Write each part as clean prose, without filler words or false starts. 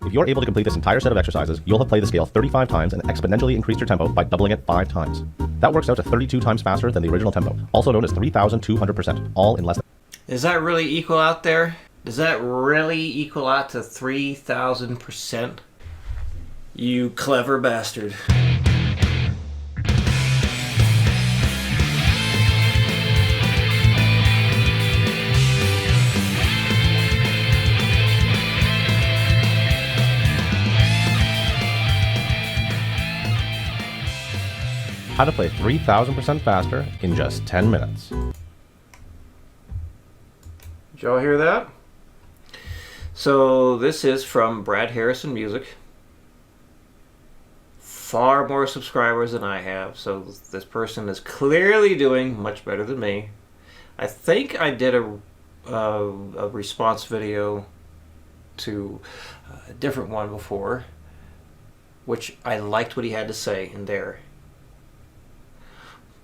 If you're able to complete this entire set of exercises, you'll have played the scale 35 times and exponentially increased your tempo by doubling it 5 times. That works out to 32 times faster than the original tempo, also known as 3,200%, all in less than... Does that really equal out there? Does that really equal out to 3,000%? You clever bastard. How to play 3,000% faster in just 10 minutes. Did y'all hear that? So this is from Brad Harrison Music. Far more subscribers than I have, so this person is clearly doing much better than me. I think I did a response video to a different one before, which I liked what he had to say in there.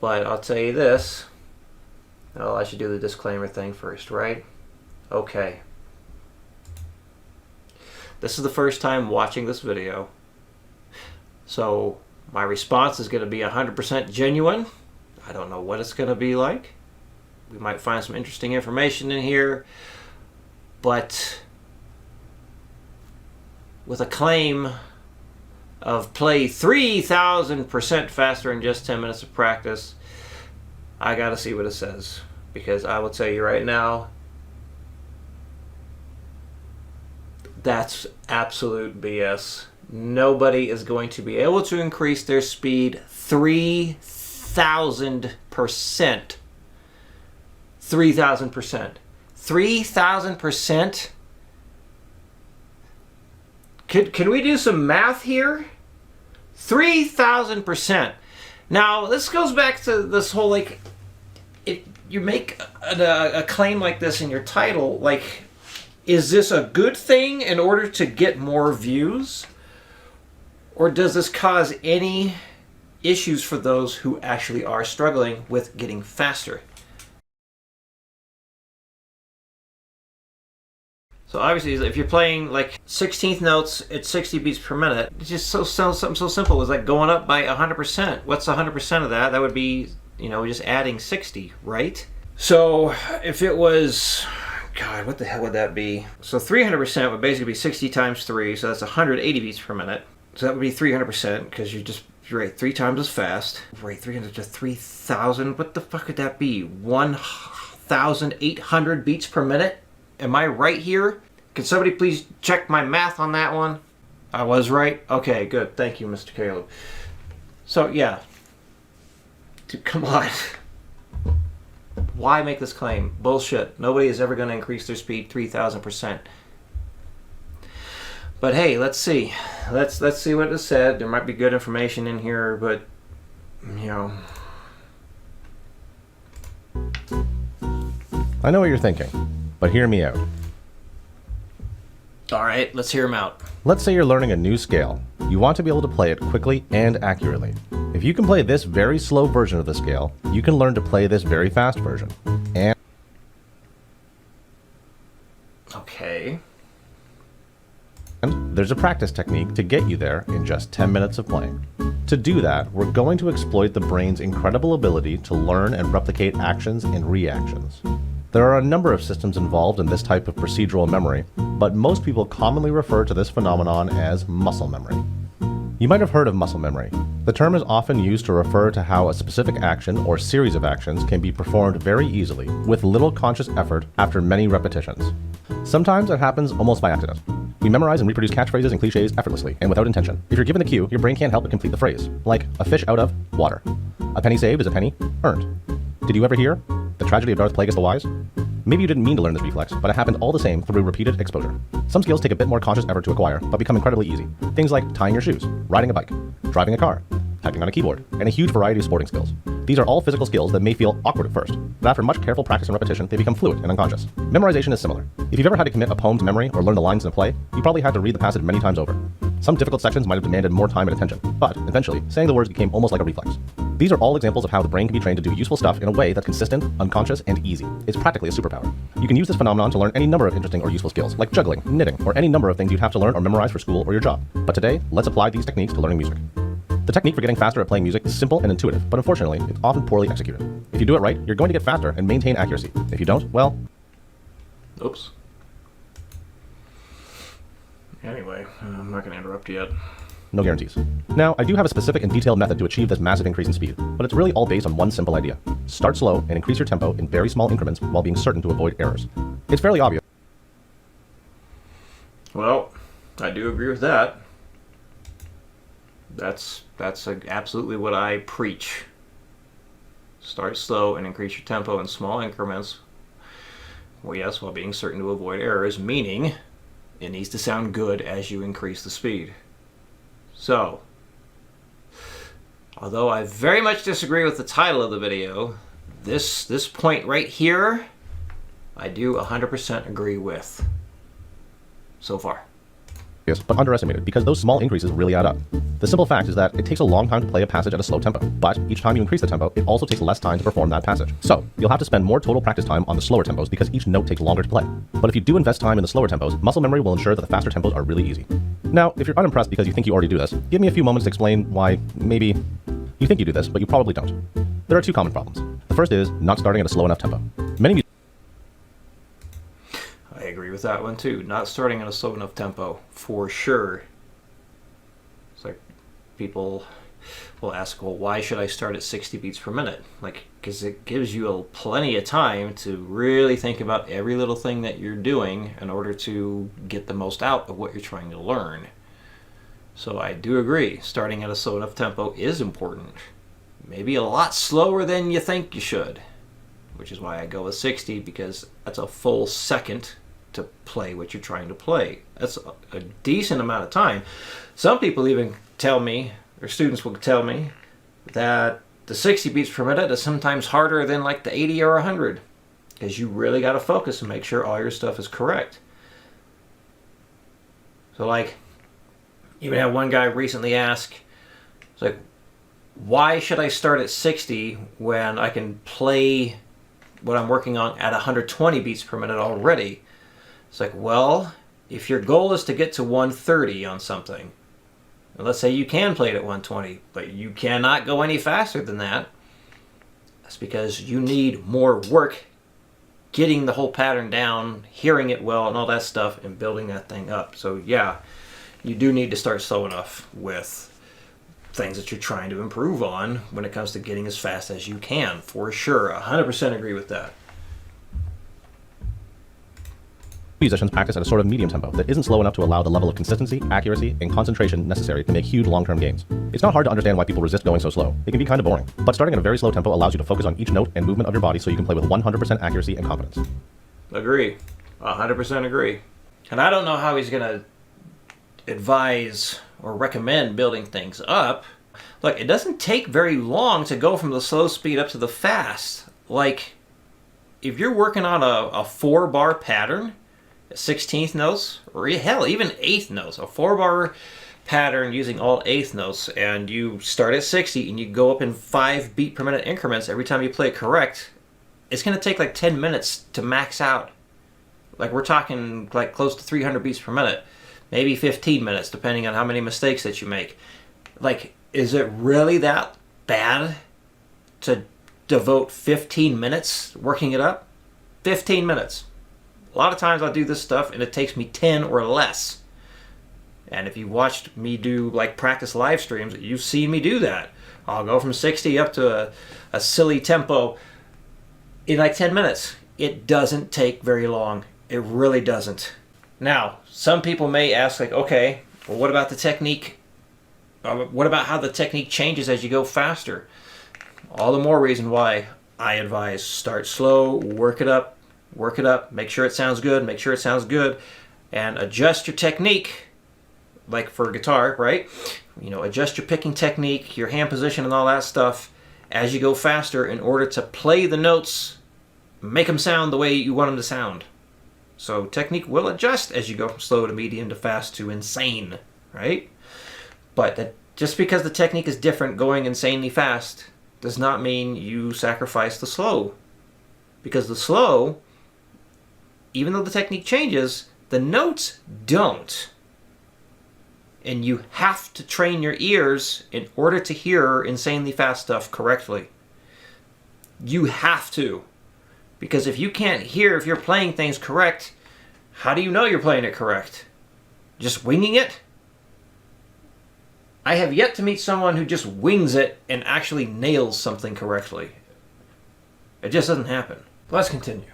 But I'll tell you this. Oh, I should do the disclaimer thing first, right? Okay. This is the first time watching this video. So my response is going to be 100% genuine. I don't know what it's going to be like. We might find some interesting information in here. But with a claim of play 3,000% faster in just 10 minutes of practice, I gotta see what it says, because I will tell you right now, that's absolute BS. Nobody is going to be able to increase their speed 3,000%. 3,000%. 3,000%? Can we do some math here? 3,000%. Now, this goes back to this whole, like, if you make a claim like this in your title, like, is this a good thing in order to get more views? Or does this cause any issues for those who actually are struggling with getting faster? So obviously, if you're playing like 16th notes at 60 beats per minute, it's just something so simple as like going up by 100%. What's 100% of that? That would be, you know, just adding 60, right? So if it was, God, what the hell would that be? So 300% would basically be 60 times 3, so that's 180 beats per minute. So that would be 300% because you're 3 times as fast. Right, 300 to 3,000. What the fuck would that be? 1,800 beats per minute? Am I right here? Can somebody please check my math on that one? I was right? Okay, good. Thank you, Mr. Caleb. So, yeah. Dude, come on. Why make this claim? Bullshit. Nobody is ever going to increase their speed 3,000%. But hey, let's see. Let's see what it said. There might be good information in here, but, you know. I know what you're thinking, but hear me out. All right, let's hear them out. Let's say you're learning a new scale. You want to be able to play it quickly and accurately. If you can play this very slow version of the scale, you can learn to play this very fast version. And okay. And there's a practice technique to get you there in just 10 minutes of playing. To do that, we're going to exploit the brain's incredible ability to learn and replicate actions and reactions. There are a number of systems involved in this type of procedural memory, but most people commonly refer to this phenomenon as muscle memory. You might have heard of muscle memory. The term is often used to refer to how a specific action or series of actions can be performed very easily, with little conscious effort after many repetitions. Sometimes it happens almost by accident. We memorize and reproduce catchphrases and cliches effortlessly and without intention. If you're given the cue, your brain can't help but complete the phrase, like a fish out of water. A penny saved is a penny earned. Did you ever hear the tragedy of Darth Plagueis the Wise? Maybe you didn't mean to learn this reflex, but it happened all the same through repeated exposure. Some skills take a bit more conscious effort to acquire, but become incredibly easy. Things like tying your shoes, riding a bike, driving a car, typing on a keyboard, and a huge variety of sporting skills. These are all physical skills that may feel awkward at first, but after much careful practice and repetition, they become fluid and unconscious. Memorization is similar. If you've ever had to commit a poem to memory or learn the lines in a play, you probably had to read the passage many times over. Some difficult sections might have demanded more time and attention, but eventually, saying the words became almost like a reflex. These are all examples of how the brain can be trained to do useful stuff in a way that's consistent, unconscious, and easy. It's practically a superpower. You can use this phenomenon to learn any number of interesting or useful skills, like juggling, knitting, or any number of things you'd have to learn or memorize for school or your job. But today, let's apply these techniques to learning music. The technique for getting faster at playing music is simple and intuitive, but unfortunately, it's often poorly executed. If you do it right, you're going to get faster and maintain accuracy. If you don't, well... Oops. Anyway, I'm not going to interrupt yet. No guarantees. Now, I do have a specific and detailed method to achieve this massive increase in speed, but it's really all based on one simple idea. Start slow and increase your tempo in very small increments while being certain to avoid errors. It's fairly obvious. Well, I do agree with that. That's absolutely what I preach. Start slow and increase your tempo in small increments. Well, yes, while being certain to avoid errors, meaning it needs to sound good as you increase the speed. So, although I very much disagree with the title of the video, this point right here, I do 100% agree with so far. Yes, but underestimated because those small increases really add up. The simple fact is that it takes a long time to play a passage at a slow tempo, but each time you increase the tempo, it also takes less time to perform that passage. So, you'll have to spend more total practice time on the slower tempos because each note takes longer to play. But if you do invest time in the slower tempos, muscle memory will ensure that the faster tempos are really easy. Now, if you're unimpressed because you think you already do this, give me a few moments to explain why maybe you think you do this, but you probably don't. There are two common problems. The first is not starting at a slow enough tempo. I agree with that one too. Not starting at a slow enough tempo, for sure. It's like people will ask, well, why should I start at 60 beats per minute? Like, because it gives you plenty of time to really think about every little thing that you're doing in order to get the most out of what you're trying to learn. So I do agree, starting at a slow enough tempo is important. Maybe a lot slower than you think you should, which is why I go with 60, because that's a full second to play what you're trying to play. That's a decent amount of time. Some people even tell me, or students will tell me, that the 60 beats per minute is sometimes harder than like the 80 or 100, because you really got to focus and make sure all your stuff is correct. So like, even had one guy recently ask, it's like, why should I start at 60 when I can play what I'm working on at 120 beats per minute already? It's like, well, if your goal is to get to 130 on something, and let's say you can play it at 120, but you cannot go any faster than that, that's because you need more work getting the whole pattern down, hearing it well, and all that stuff, and building that thing up. So yeah, you do need to start slow enough with things that you're trying to improve on when it comes to getting as fast as you can, for sure. 100% agree with that. Musicians practice at a sort of medium tempo that isn't slow enough to allow the level of consistency, accuracy, and concentration necessary to make huge long-term gains. It's not hard to understand why people resist going so slow. It can be kind of boring. But starting at a very slow tempo allows you to focus on each note and movement of your body so you can play with 100% accuracy and confidence. Agree. 100% agree. And I don't know how he's going to advise or recommend building things up. Look, it doesn't take very long to go from the slow speed up to the fast. Like, if you're working on a 4-bar pattern, 16th notes, or hell, even 8th notes, a 4-bar pattern using all 8th notes, and you start at 60 and you go up in 5 beat per minute increments every time you play it correct, it's going to take like 10 minutes to max out. Like, we're talking like close to 300 beats per minute, maybe 15 minutes, depending on how many mistakes that you make. Like, is it really that bad to devote 15 minutes working it up? 15 minutes. A lot of times I'll do this stuff and it takes me 10 or less. And if you watched me do like practice live streams, you've seen me do that. I'll go from 60 up to a silly tempo in like 10 minutes. It doesn't take very long. It really doesn't. Now, some people may ask, like, okay, well, what about the technique? What about how the technique changes as you go faster? All the more reason why I advise start slow, work it up, make sure it sounds good, and adjust your technique, like for guitar, right? You know, adjust your picking technique, your hand position, and all that stuff as you go faster in order to play the notes, make them sound the way you want them to sound. So technique will adjust as you go from slow to medium to fast to insane, right? But just because the technique is different going insanely fast does not mean you sacrifice the slow. Because the slow, even though the technique changes, the notes don't. And you have to train your ears in order to hear insanely fast stuff correctly. You have to. Because if you can't hear if you're playing things correct, how do you know you're playing it correct? Just winging it? I have yet to meet someone who just wings it and actually nails something correctly. It just doesn't happen. Let's continue.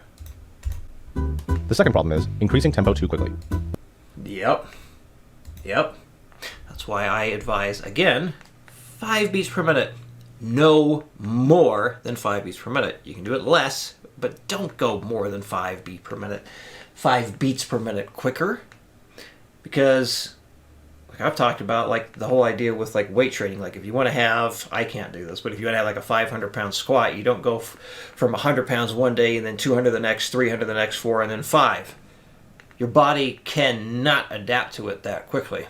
The second problem is increasing tempo too quickly. Yep. That's why I advise, again, 5 beats per minute. No more than 5 beats per minute. You can do it less, but don't go more than 5 beats per minute. 5 beats per minute quicker. Because, like I've talked about, like the whole idea with like weight training, like if you want to have, I can't do this, but if you want to have like a 500-pound squat, you don't go from 100 pounds one day and then 200 the next, 300 the next, 4, and then 5. Your body cannot adapt to it that quickly.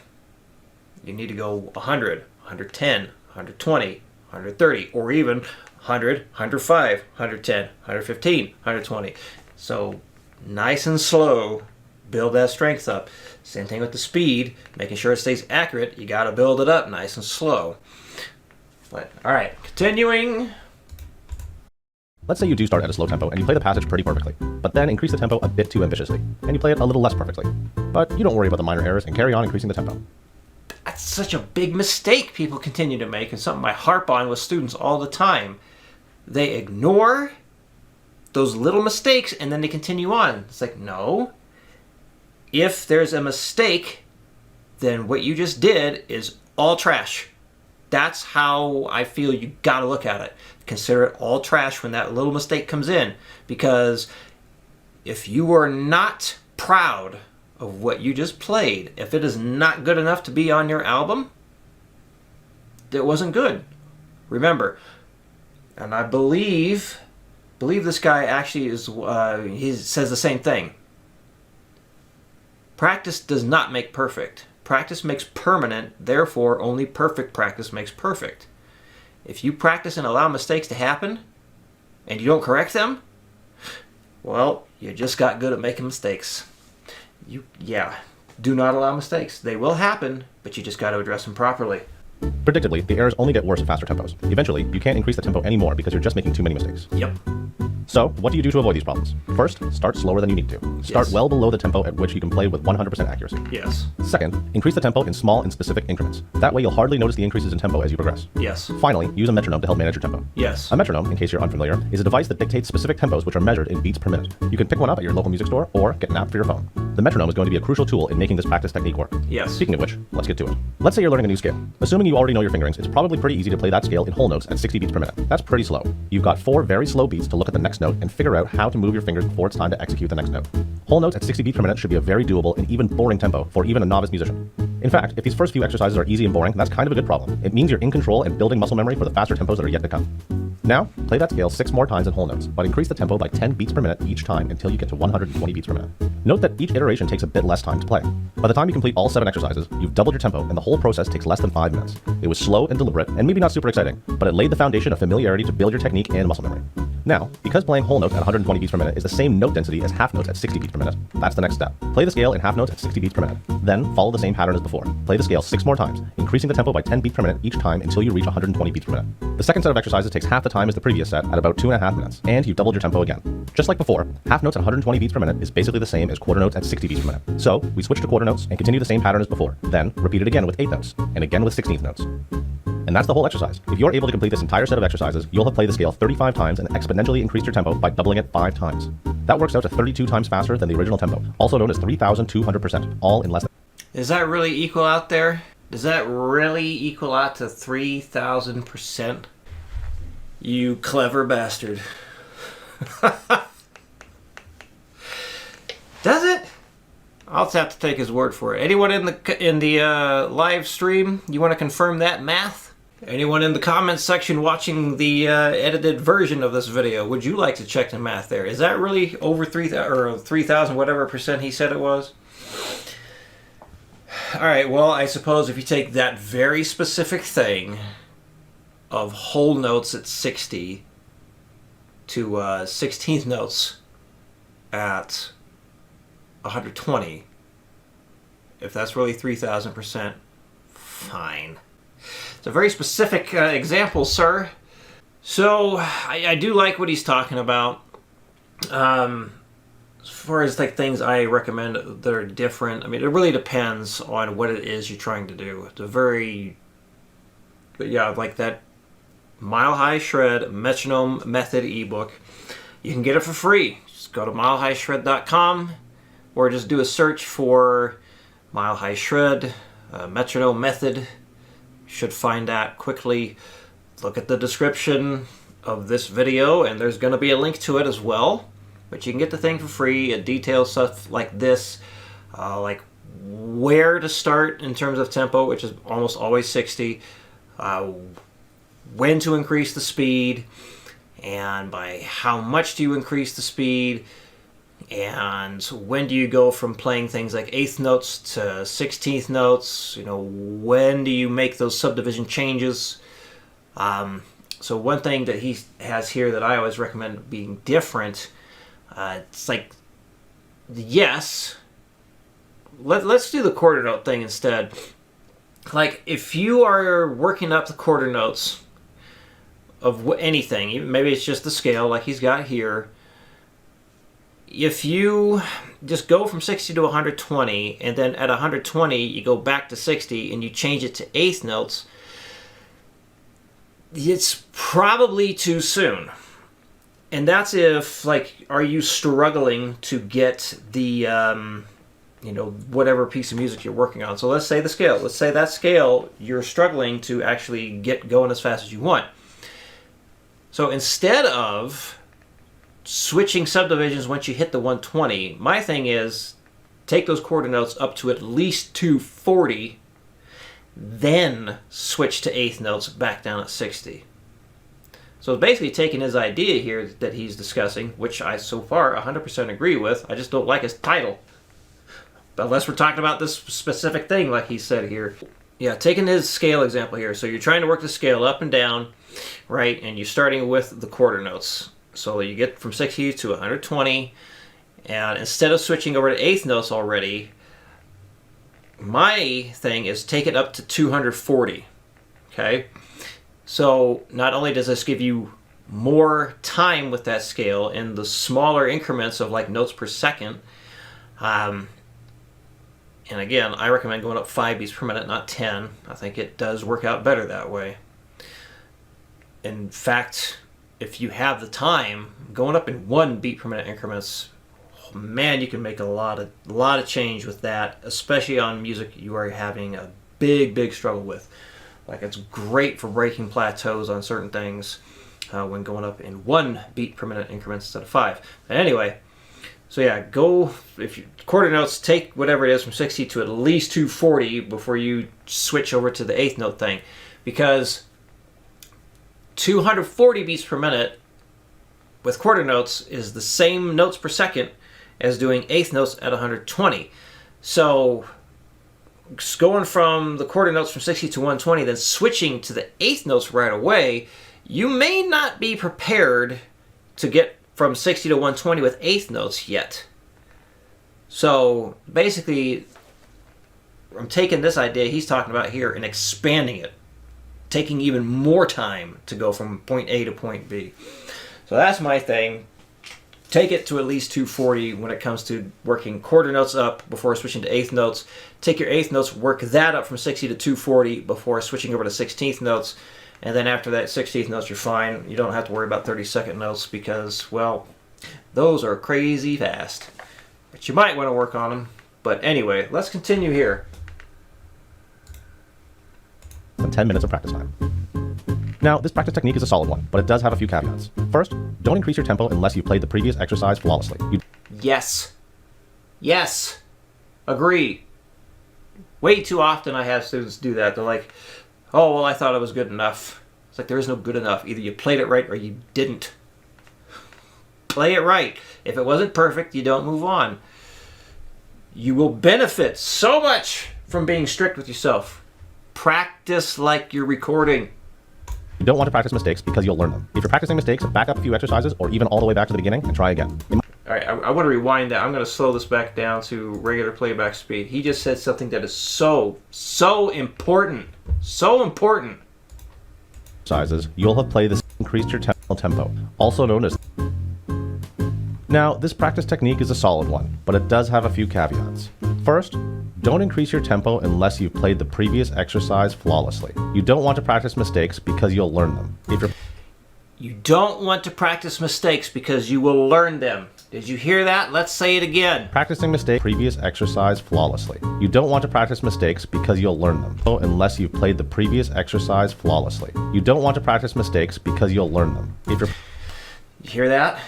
You need to go 100, 110, 120, 130, or even 100, 105, 110, 115, 120. So nice and slow, build that strength up. Same thing with the speed, making sure it stays accurate. You got to build it up nice and slow. But all right, continuing. Let's say you do start at a slow tempo and you play the passage pretty perfectly, but then increase the tempo a bit too ambitiously, and you play it a little less perfectly. But you don't worry about the minor errors and carry on increasing the tempo. That's such a big mistake people continue to make, and something I harp on with students all the time. They ignore those little mistakes and then they continue on. It's like, no. If there's a mistake, then what you just did is all trash. That's how I feel you got to look at it. Consider it all trash when that little mistake comes in. Because if you are not proud of what you just played, if it is not good enough to be on your album, it wasn't good. Remember, and I believe this guy actually is, he says the same thing. Practice does not make perfect. Practice makes permanent, therefore only perfect practice makes perfect. If you practice and allow mistakes to happen, and you don't correct them, well, you just got good at making mistakes. Do not allow mistakes. They will happen, but you just got to address them properly. Predictably, the errors only get worse at faster tempos. Eventually, you can't increase the tempo anymore because you're just making too many mistakes. Yep. So, what do you do to avoid these problems? First, start slower than you need to. Start Yes. well below the tempo at which you can play with 100% accuracy. Yes. Second, increase the tempo in small and specific increments. That way you'll hardly notice the increases in tempo as you progress. Yes. Finally, use a metronome to help manage your tempo. Yes. A metronome, in case you're unfamiliar, is a device that dictates specific tempos which are measured in beats per minute. You can pick one up at your local music store or get an app for your phone. The metronome is going to be a crucial tool in making this practice technique work. Yes. Speaking of which, let's get to it. Let's say you're learning a new scale. Assuming you already know your fingerings, it's probably pretty easy to play that scale in whole notes at 60 beats per minute. That's pretty slow. You've got 4 very slow beats to look at the next note and figure out how to move your fingers before it's time to execute the next note. Whole notes at 60 beats per minute should be a very doable and even boring tempo for even a novice musician. In fact, if these first few exercises are easy and boring, that's kind of a good problem. It means you're in control and building muscle memory for the faster tempos that are yet to come. Now, play that scale 6 more times in whole notes, but increase the tempo by 10 beats per minute each time until you get to 120 beats per minute. Note that each iteration takes a bit less time to play. By the time you complete all 7 exercises, you've doubled your tempo and the whole process takes less than 5 minutes. It was slow and deliberate and maybe not super exciting, but it laid the foundation of familiarity to build your technique and muscle memory. Now, because playing whole notes at 120 beats per minute is the same note density as half notes at 60 beats per minute, that's the next step. Play the scale in half notes at 60 beats per minute. Then, follow the same pattern as before. Play the scale 6 more times, increasing the tempo by 10 beats per minute each time until you reach 120 beats per minute. The second set of exercises takes half the time as the previous set at about 2.5 minutes, and you've doubled your tempo again. Just like before, half notes at 120 beats per minute is basically the same as quarter notes at 60 beats per minute. So, we switch to quarter notes and continue the same pattern as before. Then, repeat it again with 8 notes, and again with 16th notes. And that's the whole exercise. If you're able to complete this entire set of exercises, you'll have played the scale 35 times and exponentially increased your tempo by doubling it 5 times. That works out to 32 times faster than the original tempo, also known as 3,200%, all in less than... Does that really equal out there? Does that really equal out to 3,000%? You clever bastard. Does it? I'll just have to take his word for it. Anyone in the live stream, you want to confirm that math? Anyone in the comments section watching the edited version of this video, would you like to check the math there? Is that really over 3,000 whatever percent he said it was? All right, well, I suppose if you take that very specific thing of whole notes at 60 to 16th notes at 120. If that's really 3,000%, fine. It's a very specific example, sir. So I do like what he's talking about. As far as like things I recommend that are different, I mean, it really depends on what it is you're trying to do. It's a very, yeah, like that Mile High Shred Metronome Method ebook. You can get it for free. Just go to milehighshred.com or just do a search for Mile High Shred Metronome Method. You should find that quickly. Look at the description of this video and there's going to be a link to it as well. But you can get the thing for free. It details stuff like this, like where to start in terms of tempo, which is almost always 60, when to increase the speed, and by how much do you increase the speed, and when do you go from playing things like 8th notes to 16th notes, you know, when do you make those subdivision changes. So one thing that he has here that I always recommend being different, it's like, yes, let's do the quarter note thing instead. Like, if you are working up the quarter notes of anything, maybe it's just the scale like he's got here, if you just go from 60 to 120, and then at 120 you go back to 60 and you change it to 8th notes, it's probably too soon. And that's if, like, are you struggling to get the, you know, whatever piece of music you're working on. So let's say the scale. Let's say that scale, you're struggling to actually get going as fast as you want. So instead of switching subdivisions once you hit the 120, my thing is take those quarter notes up to at least 240, then switch to 8th notes back down at 60. So it's basically taking his idea here that he's discussing, which I so far 100% agree with. I just don't like his title. Unless we're talking about this specific thing like he said here. Yeah, taking his scale example here. So you're trying to work the scale up and down, right? And you're starting with the quarter notes. So you get from 60 to 120. And instead of switching over to 8th notes already, my thing is take it up to 240. Okay? So not only does this give you more time with that scale in the smaller increments of like notes per second, and again, I recommend going up 5 beats per minute, not 10. I think it does work out better that way. In fact, if you have the time, going up in 1 beat per minute increments, man, you can make a lot of change with that, especially on music you are having a big struggle with. Like, it's great for breaking plateaus on certain things when going up in 1 beat per minute increments instead of 5. But anyway, so yeah, go, if you quarter notes, take whatever it is from 60 to at least 240 before you switch over to the 8th note thing. Because 240 beats per minute with quarter notes is the same notes per second as doing 8th notes at 120. So going from the quarter notes from 60 to 120, then switching to the 8th notes right away, you may not be prepared to get from 60 to 120 with 8th notes yet. So basically, I'm taking this idea he's talking about here and expanding it, taking even more time to go from point A to point B. So that's my thing. Take it to at least 240 when it comes to working quarter notes up before switching to 8th notes. Take your 8th notes, work that up from 60 to 240 before switching over to 16th notes. And then after that 16th notes, you're fine. You don't have to worry about 32nd notes because, well, those are crazy fast. But you might want to work on them. But anyway, let's continue here. And 10 minutes of practice time. Now, this practice technique is a solid one, but it does have a few caveats. First, don't increase your tempo unless you've played the previous exercise flawlessly. Yes. Yes. Agree. Way too often I have students do that. They're like, oh, well, I thought it was good enough. It's like, there is no good enough. Either you played it right or you didn't. Play it right. If it wasn't perfect, you don't move on. You will benefit so much from being strict with yourself. Practice like you're recording. You don't want to practice mistakes because you'll learn them. If you're practicing mistakes, back up a few exercises or even all the way back to the beginning and try again. All right, I want to rewind that. I'm going to slow this back down to regular playback speed. He just said something that is so important. So important. Exercises, you'll have played this increased your tempo, also known as. Now, this practice technique is a solid one, but it does have a few caveats. First, don't increase your tempo unless you've played the previous exercise flawlessly. You don't want to practice mistakes because you'll learn them. You don't want to practice mistakes because you will learn them. Did you hear that? Let's say it again. Practicing mistakes previous exercise flawlessly. You don't want to practice mistakes because you'll learn them. Unless you've played the previous exercise flawlessly. You don't want to practice mistakes because you'll learn them. You hear that?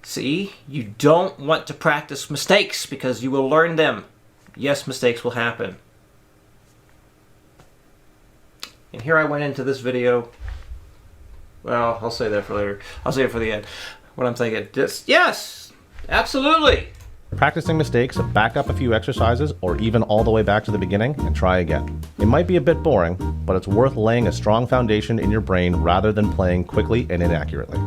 See? You don't want to practice mistakes because you will learn them. Yes, mistakes will happen. And here I went into this video. Well, I'll say that for later. I'll save it for the end. What I'm thinking. Just, yes, absolutely. Practicing mistakes, back up a few exercises or even all the way back to the beginning and try again. It might be a bit boring, but it's worth laying a strong foundation in your brain rather than playing quickly and inaccurately.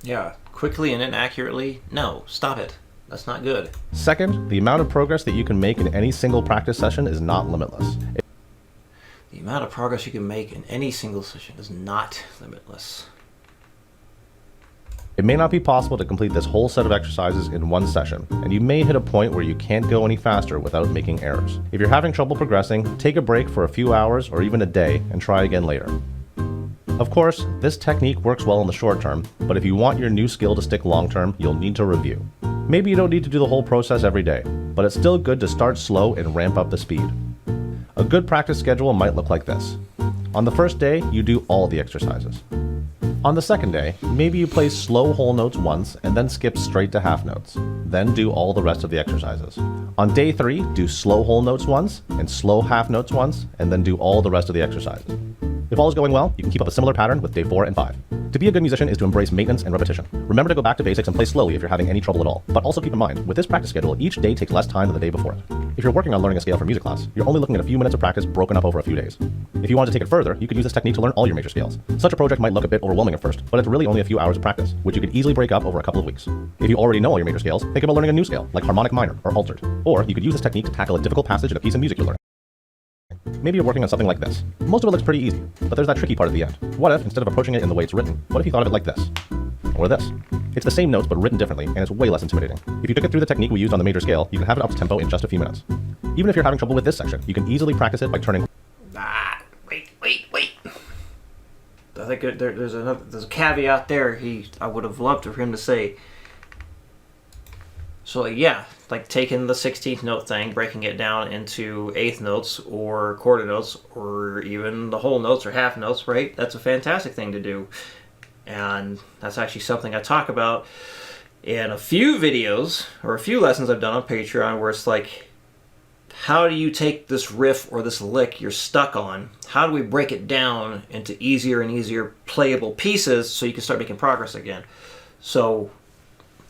Yeah, quickly and inaccurately? No, stop it. That's not good. Second, the amount of progress that you can make in any single practice session is not limitless. The amount of progress you can make in any single session is not limitless. It may not be possible to complete this whole set of exercises in one session, and you may hit a point where you can't go any faster without making errors. If you're having trouble progressing, take a break for a few hours or even a day and try again later. Of course, this technique works well in the short term, but if you want your new skill to stick long term, you'll need to review. Maybe you don't need to do the whole process every day, but it's still good to start slow and ramp up the speed. A good practice schedule might look like this. On the first day, you do all the exercises. On the second day, maybe you play slow whole notes once and then skip straight to half notes. Then do all the rest of the exercises. On day 3, do slow whole notes once and slow half notes once, and then do all the rest of the exercises. If all is going well, you can keep up a similar pattern with day 4 and 5. To be a good musician is to embrace maintenance and repetition. Remember to go back to basics and play slowly if you're having any trouble at all. But also keep in mind, with this practice schedule, each day takes less time than the day before it. If you're working on learning a scale for music class, you're only looking at a few minutes of practice broken up over a few days. If you want to take it further, you could use this technique to learn all your major scales. Such a project might look a bit overwhelming at first, but it's really only a few hours of practice, which you could easily break up over a couple of weeks. If you already know all your major scales, think about learning a new scale, like harmonic minor or altered. Or you could use this technique to tackle a difficult passage in a piece of music you're learning. Maybe you're working on something like this. Most of it looks pretty easy, but there's that tricky part at the end. What if, instead of approaching it in the way it's written, what if you thought of it like this? Or this? It's the same notes but written differently, and it's way less intimidating. If you took it through the technique we used on the major scale, you can have it up to tempo in just a few minutes. Even if you're having trouble with this section, you can easily practice it by turning... Wait. I think there's a caveat there I would have loved for him to say. So yeah, like taking the 16th note thing, breaking it down into eighth notes or quarter notes or even the whole notes or half notes, right? That's a fantastic thing to do. And that's actually something I talk about in a few videos or a few lessons I've done on Patreon, where it's like, how do you take this riff or this lick you're stuck on? How do we break it down into easier and easier playable pieces so you can start making progress again? So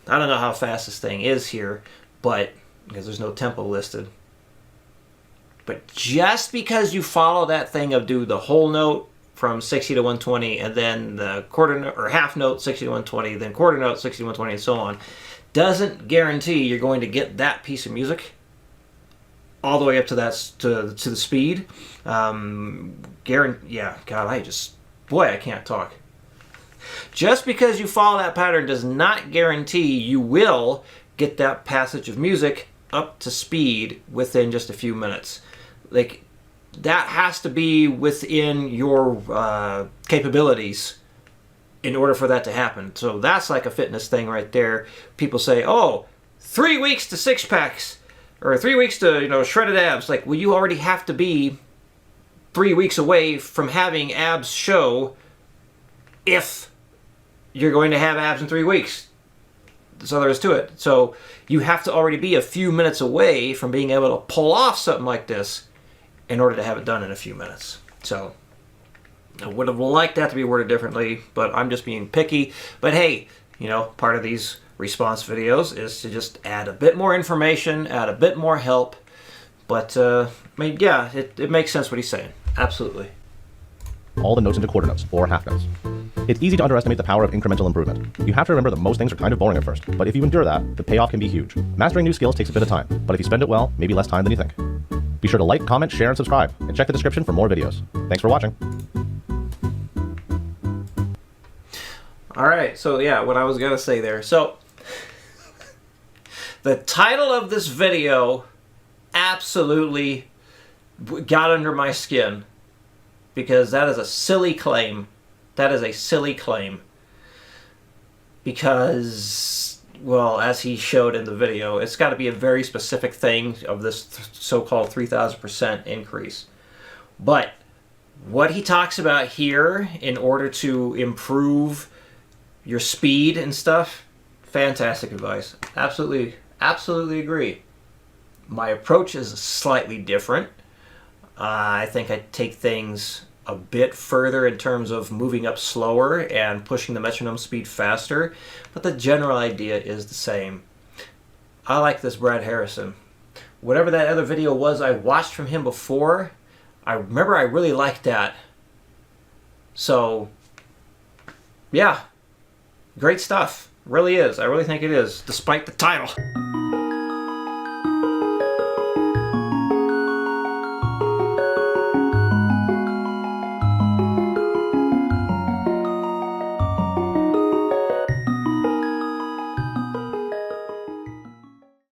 I don't know how fast this thing is here, but because there's no tempo listed. But just because you follow that thing of do the whole note from 60 to 120 and then the quarter note or half note 60 to 120, then quarter note 60 to 120 and so on, doesn't guarantee you're going to get that piece of music all the way up to that to the speed. Yeah, God, I can't talk. Just because you follow that pattern does not guarantee you will get that passage of music up to speed within just a few minutes. Like, that has to be within your capabilities in order for that to happen. So that's like a fitness thing right there. People say, oh, 3 weeks to six packs, or 3 weeks to shredded abs. Like, well, you already have to be 3 weeks away from having abs show if you're going to have abs in 3 weeks. That's all there is to it. So you have to already be a few minutes away from being able to pull off something like this in order to have it done in a few minutes. So I would have liked that to be worded differently, but I'm just being picky. But hey, part of these response videos is to just add a bit more information, add a bit more help. But it makes sense what he's saying. Absolutely. all the notes into quarter notes, or half notes. It's easy to underestimate the power of incremental improvement. You have to remember that most things are kind of boring at first, but if you endure that, the payoff can be huge. Mastering new skills takes a bit of time, but if you spend it well, maybe less time than you think. Be sure to like, comment, share, and subscribe, and check the description for more videos. Thanks for watching. All right, so yeah, what I was going to say there. So, the title of this video absolutely got under my skin because that is a silly claim. That is a silly claim. Because, well, as he showed in the video, it's got to be a very specific thing of this so-called 3,000% increase. But what he talks about here in order to improve your speed and stuff, fantastic advice. Absolutely agree. My approach is slightly different. I think I take things a bit further in terms of moving up slower and pushing the metronome speed faster, but the general idea is the same. I like this Brad Harrison. Whatever that other video was I watched from him before, I remember I really liked that. So, yeah, great stuff. Really is. I really think it is, despite the title.